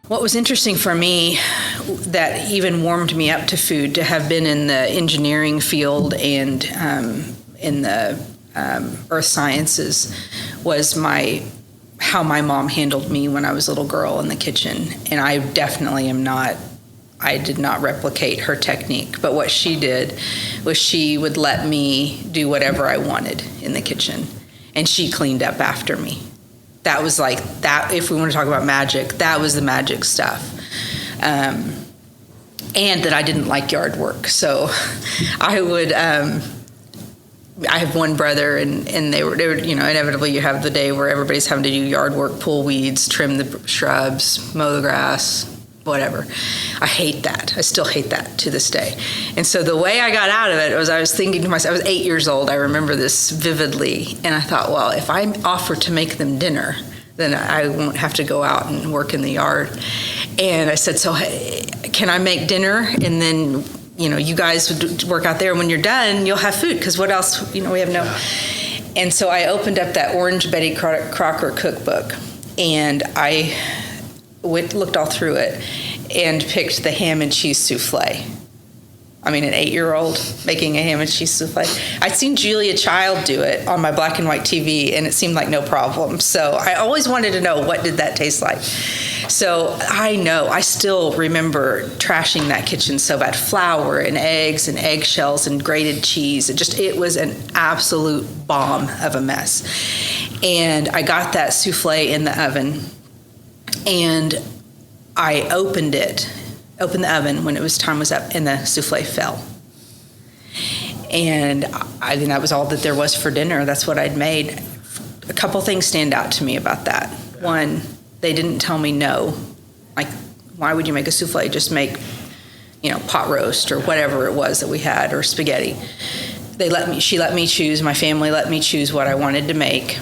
What was interesting for me that even warmed me up to food, to have been in the engineering field and in the earth sciences, was how my mom handled me when I was a little girl in the kitchen. And I definitely I did not replicate her technique. But what she did was she would let me do whatever I wanted in the kitchen. And she cleaned up after me. That was like that. If we want to talk about magic, that was the magic stuff. And that I didn't like yard work. So I would, I have one brother, and they were, inevitably you have the day where everybody's having to do yard work, pull weeds, trim the shrubs, mow the grass, whatever. I hate that. I still hate that to this day. And so the way I got out of it was I was thinking to myself, I was 8 years old. I remember this vividly. And I thought, well, if I offer to make them dinner, then I won't have to go out and work in the yard. And I said, so hey, can I make dinner? And then you guys would work out there. When you're done, you'll have food, because what else? We have no. And so I opened up that orange Betty Crocker cookbook, and I looked all through it and picked the ham and cheese souffle. I mean, an 8-year-old making a ham and cheese souffle. I'd seen Julia Child do it on my black and white TV, and it seemed like no problem. So I always wanted to know, what did that taste like? So I still remember trashing that kitchen so bad. Flour and eggs and eggshells and grated cheese. It was an absolute bomb of a mess. And I got that souffle in the oven, and I opened the oven when time was up, and the souffle fell. And I think that was all that there was for dinner. That's what I'd made. A couple things stand out to me about that. One, they didn't tell me no. Like, why would you make a souffle? Just make, pot roast or whatever it was that we had, or spaghetti. She let me choose, my family let me choose what I wanted to make.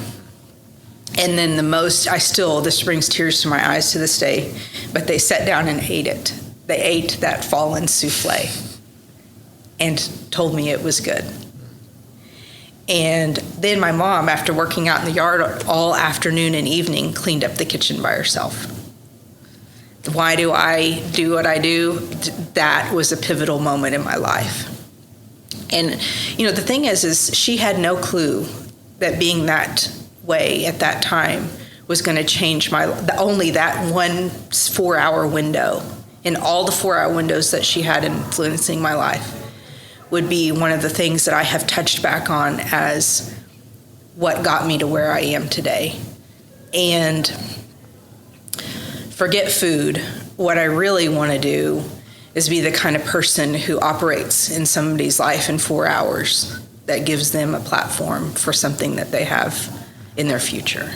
And then this brings tears to my eyes to this day, but they sat down and ate it. They ate that fallen souffle and told me it was good. And then my mom, after working out in the yard all afternoon and evening, cleaned up the kitchen by herself. Why do I do what I do? That was a pivotal moment in my life. And, the thing is she had no clue that being that way at that time was going to change only that 1 4-hour window. And all the 4-hour windows that she had influencing my life would be one of the things that I have touched back on as what got me to where I am today. And forget food. What I really want to do is be the kind of person who operates in somebody's life in 4 hours that gives them a platform for something that they have in their future.